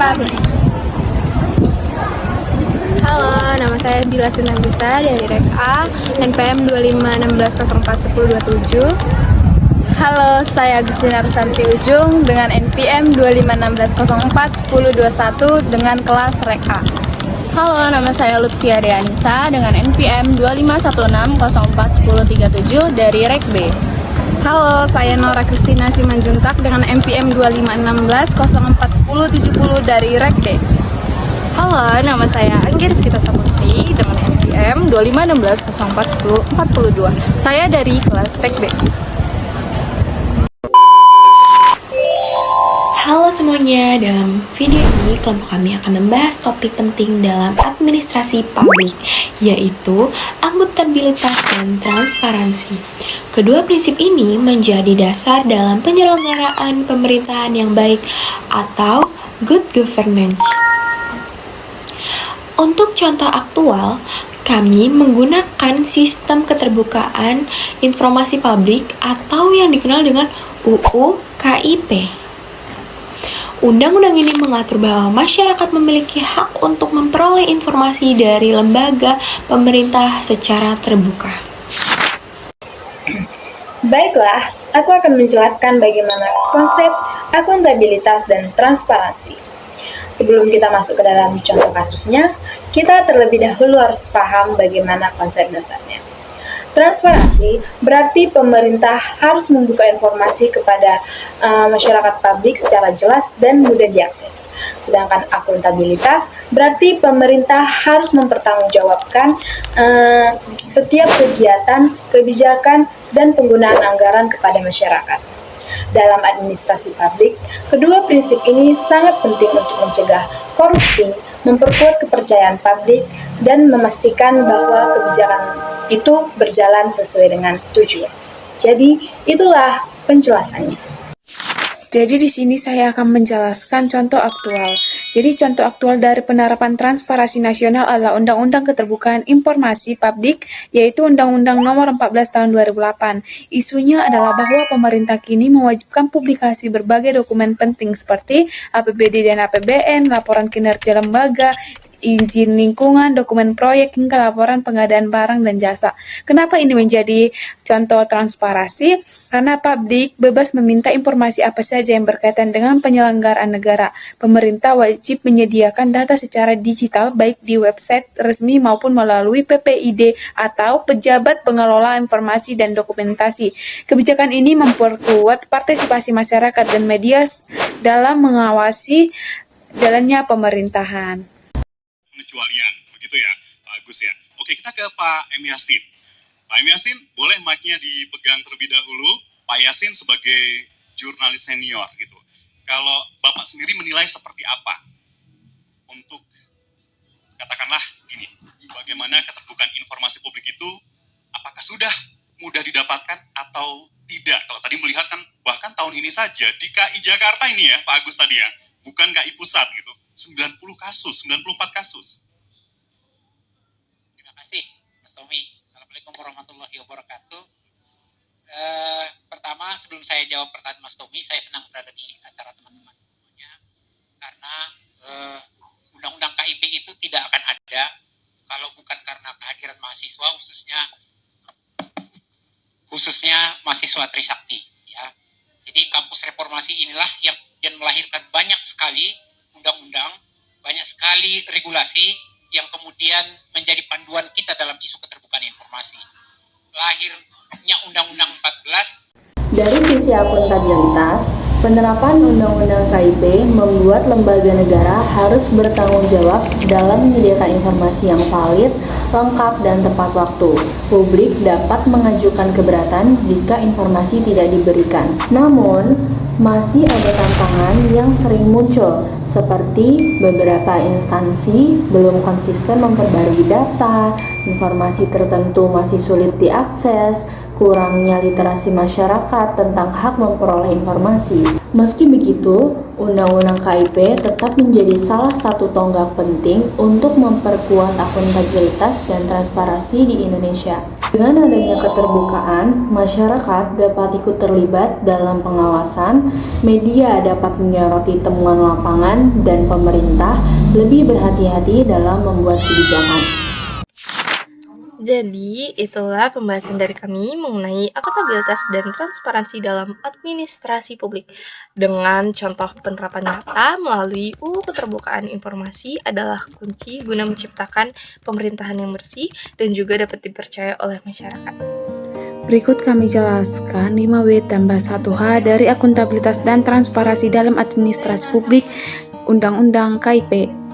Public. Halo, nama saya Dila Sinabisa dari Rek A, NPM 2516041027. Halo, saya Agustina Rusanti Ujung dengan NPM 2516041021 dengan kelas Rek A. Halo, nama saya Lutfia Deanisa dengan NPM 2516041037 dari Rek B. Halo, saya Nora Kristina Simanjuntak dengan NPM 2516041070 dari Rek D. Halo, nama saya Anggi Rizkita Saputri dengan NPM 2516041042. Saya dari kelas Rek B. Halo semuanya, dalam video ini kelompok kami akan membahas topik penting dalam administrasi publik, yaitu akuntabilitas dan transparansi. Kedua prinsip ini menjadi dasar dalam penyelenggaraan pemerintahan yang baik atau good governance. Untuk contoh aktual, kami menggunakan sistem keterbukaan informasi publik atau yang dikenal dengan UU KIP. Undang-undang ini mengatur bahwa masyarakat memiliki hak untuk memperoleh informasi dari lembaga pemerintah secara terbuka. Baiklah, aku akan menjelaskan bagaimana konsep akuntabilitas dan transparansi. Sebelum kita masuk ke dalam contoh kasusnya, kita terlebih dahulu harus paham bagaimana konsep dasarnya. Transparansi berarti pemerintah harus membuka informasi kepada masyarakat publik secara jelas dan mudah diakses. Sedangkan akuntabilitas berarti pemerintah harus mempertanggungjawabkan setiap kegiatan, kebijakan, dan penggunaan anggaran kepada masyarakat. Dalam administrasi publik, kedua prinsip ini sangat penting untuk mencegah korupsi, memperkuat kepercayaan publik, dan memastikan bahwa kebijakan itu berjalan sesuai dengan tujuan. Jadi, itulah penjelasannya. Jadi di sini saya akan menjelaskan contoh aktual. Jadi contoh aktual dari penerapan transparansi nasional adalah Undang-Undang Keterbukaan Informasi Publik, yaitu Undang-Undang Nomor 14 Tahun 2008. Isunya adalah bahwa pemerintah kini mewajibkan publikasi berbagai dokumen penting seperti APBD dan APBN, laporan kinerja lembaga, izin lingkungan, dokumen proyek, hingga laporan pengadaan barang dan jasa. Kenapa ini menjadi contoh transparansi? Karena publik bebas meminta informasi apa saja yang berkaitan dengan penyelenggaraan negara. Pemerintah wajib menyediakan data secara digital baik di website resmi maupun melalui PPID atau pejabat pengelola informasi dan dokumentasi. Kebijakan ini memperkuat partisipasi masyarakat dan media dalam mengawasi jalannya pemerintahan. Pengecualian, begitu ya Pak Agus ya. Oke, kita ke Pak M. Yasin. Pak M. Yasin, boleh mic-nya dipegang terlebih dahulu. Pak Yasin sebagai jurnalis senior gitu. Kalau Bapak sendiri menilai seperti apa untuk, katakanlah gini, bagaimana keterbukaan informasi publik itu, apakah sudah mudah didapatkan atau tidak? Kalau tadi melihat kan, bahkan tahun ini saja di KI Jakarta ini ya Pak Agus tadi ya, bukan KI Pusat gitu. 90 kasus, 94 kasus. Terima kasih, Mas Tommy. Assalamualaikum warahmatullahi wabarakatuh. Pertama, sebelum saya jawab pertanyaan Mas Tommy, saya senang berada di antara teman-teman semuanya. Karena Undang-Undang KIP itu tidak akan ada kalau bukan karena kehadiran mahasiswa, khususnya mahasiswa Trisakti. Ya. Jadi kampus reformasi inilah yang melahirkan banyak sekali undang-undang, banyak sekali regulasi yang kemudian menjadi panduan kita dalam isu keterbukaan informasi. Lahirnya Undang-Undang 14. Dari sisi akuntabilitas, penerapan Undang-Undang KIP membuat lembaga negara harus bertanggung jawab dalam menyediakan informasi yang valid, lengkap, dan tepat waktu. Publik dapat mengajukan keberatan jika informasi tidak diberikan. Namun, masih ada tantangan yang sering muncul, seperti beberapa instansi belum konsisten memperbarui data, informasi tertentu masih sulit diakses, kurangnya literasi masyarakat tentang hak memperoleh informasi. Meski begitu, Undang-Undang KIP tetap menjadi salah satu tonggak penting untuk memperkuat akuntabilitas dan transparansi di Indonesia. Dengan adanya keterbukaan, masyarakat dapat ikut terlibat dalam pengawasan, media dapat menyoroti temuan lapangan, dan pemerintah lebih berhati-hati dalam membuat kebijakan. Jadi, itulah pembahasan dari kami mengenai akuntabilitas dan transparansi dalam administrasi publik. Dengan contoh penerapan nyata melalui keterbukaan informasi adalah kunci guna menciptakan pemerintahan yang bersih dan juga dapat dipercaya oleh masyarakat. Berikut kami jelaskan 5W tambah 1H dari akuntabilitas dan transparansi dalam administrasi publik Undang-Undang KIP.